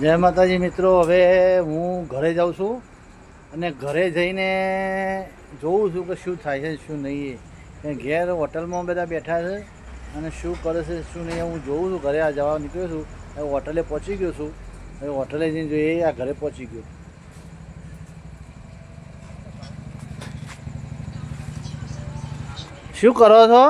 જય માતાજી મિત્રો, હવે હું ઘરે જાઉં છું અને ઘરે જઈને જોઉં છું કે શું થાય છે શું નહીં. ઘેર હોટલમાં બધા બેઠા છે અને શું કરે છે શું નહીં હું જોઉં છું. ઘરે આ જવા નીકળ્યો છું, હવે હોટલે પહોંચી ગયો છું. હવે હોટલે જઈને જોઈએ આ ઘરે પહોંચી ગયો. શું કરો છો?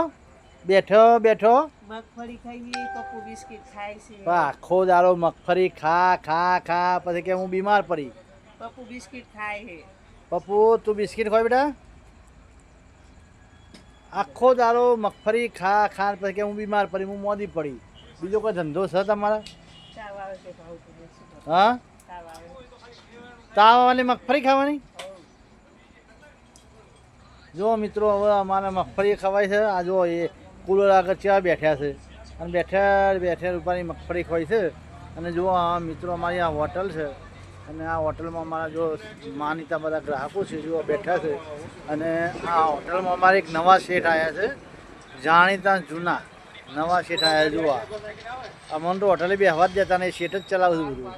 બેઠો બેઠો મગફળી ખાઈએ, પપ્પુ બિસ્કિટ ખાય છે. આખો દાડો મગફળી ખા ખા ખા, પછી કે હું બીમાર પડી. પપ્પુ બિસ્કિટ ખાય છે. પપ્પુ તું બિસ્કિટ ખાય બેટા? આખો દાડો મગફળી ખા ખા, પછી કે હું બીમાર પડી, હું મોદી પડી. બીજો કોઈ ધંધો છે તમારા? તાવ આવે છે ભાવતું નથી. હા, તાવ આવે. તાવ આવવાની મગફળી ખાવાની? જો મિત્રો, હવે અમારે મગફળી ખવાય છે. આ જો એ કુલર આગળ ચા બેઠ્યા છે અને બેઠા બેઠા રૂપાની મગફળી ખવાય છે. અને જુઓ આ મિત્રો, અમારી આ હોટલ છે અને આ હોટલમાં અમારા જો માનીતા બધા ગ્રાહકો છે, જુઓ બેઠા છે. અને આ હોટલમાં અમારે એક નવા શેઠ આવ્યા છે, જાણીતા જૂના નવા શેઠ આવ્યા. જુઓ અમને તો હોટલે બેસવા જ દેતા નહીં, શેઠ જ ચલાવું છું બધું.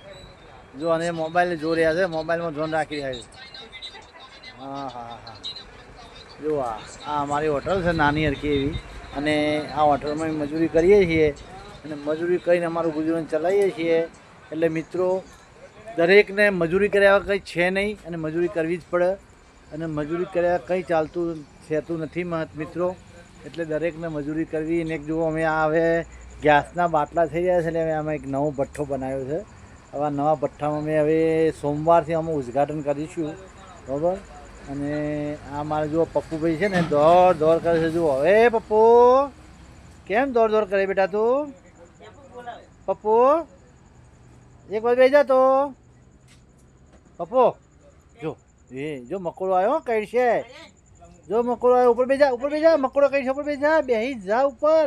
જો અને મોબાઈલ જોઈ રહ્યા છે, મોબાઈલમાં ધ્યાન રાખી રહ્યા છે. હા હા હા, જો આ અમારી હોટલ છે નાની હરકી એવી, અને આ હોટલમાં મજૂરી કરીએ છીએ અને મજૂરી કરીને અમારું ગુજરાન ચલાવીએ છીએ. એટલે મિત્રો, દરેકને મજૂરી કર્યા કંઈ છે નહીં અને મજૂરી કરવી જ પડે, અને મજૂરી કર્યા કંઈ ચાલતું થતું નથી મિત્રો. એટલે દરેકને મજૂરી કરવી. અને એક જુઓ, અમે આ હવે ગેસના બાટલા થઈ રહ્યા છે એટલે અમે આમાં એક નવો ભઠ્ઠો બનાવ્યો છે. હવે આ નવા ભઠ્ઠામાં અમે હવે સોમવારથી અમે ઉદ્ઘાટન કરીશું, બરાબર. અને આ મારે જુઓ પપ્પુભાઈ છે ને, દોડ દોડ કરે છે. જુઓ, એ પપ્પુ કેમ દોડ દોડ કરે બેટા તું? પપ્પુ એક વાર બેસી જા તો. પપ્પુ જો જો મકોડો આવ્યો, કઈ છે? જો મકોડો આવ્યો, ઉપર બેસી જા, ઉપર બેસી જા. મકોડો કઈ છે? ઉપર બેસી જા, બેસી જા ઉપર.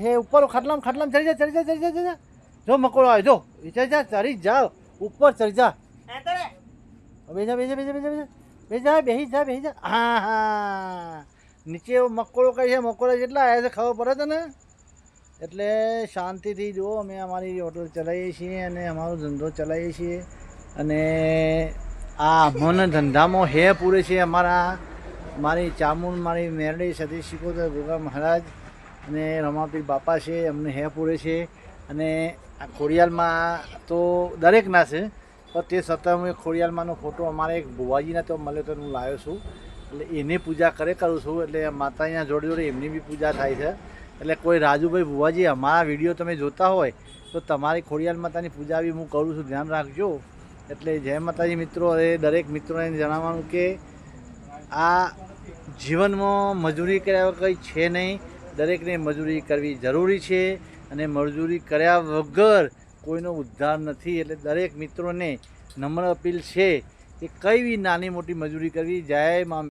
હે ઉપર ખાટલામાં ખાટલામાં ચડી જા, ચડી જા, ચડી જા, ચડી જા. જો મકોડો આવ્યો, જો ચડી જા, ચડી જા, ઉપર ચડી જા. બેસી જા, બેસી જા, બેસી જા, બેસી જા, બેસી જા, બેસી જા, બેસી જા. હા હા, નીચે મકોડો કઈ છે? મકોડા જેટલા આવ્યા છે ખબર પડે તને? એટલે શાંતિથી જુઓ, અમે અમારી હોટલ ચલાવીએ છીએ અને અમારો ધંધો ચલાવીએ છીએ. અને આ અમને ધંધામાં હે પૂરે છે અમારા મારી ચામુંડ, મારી મેરડી, સતીશ શિકોતર, ગોગા મહારાજ અને રમાપીર બાપા છે. અમને હે પૂરે છે. અને આ ખોડિયાલમાં તો દરેકના છે, પણ તે છતાં હું ખોડિયાલમાંનો ફોટો અમારે એક ભુવાજીના તો મળ્યો તો હું લાવ્યો છું. એટલે એની પૂજા કરું છું. એટલે માતાજીના જોડે જોડે એમની બી પૂજા થાય છે. એટલે કોઈ રાજુભાઈ ભુવાજી અમારા વિડીયો તમે જોતા હોય તો તમારી ખોડિયાલ માતાની પૂજા બી હું કરું છું, ધ્યાન રાખજો. એટલે જય માતાજી મિત્રો. એ દરેક મિત્રોને જણાવવાનું કે આ જીવનમાં મજૂરી કર્યા કંઈ છે નહીં. દરેકને મજૂરી કરવી જરૂરી છે અને મજૂરી કર્યા વગર કોઈનો ઉદ્ધાર નથી. એટલે દરેક મિત્રોને નમ્ર અપીલ છે કે કઈ બી નાની મોટી મજૂરી કરવી. જય મા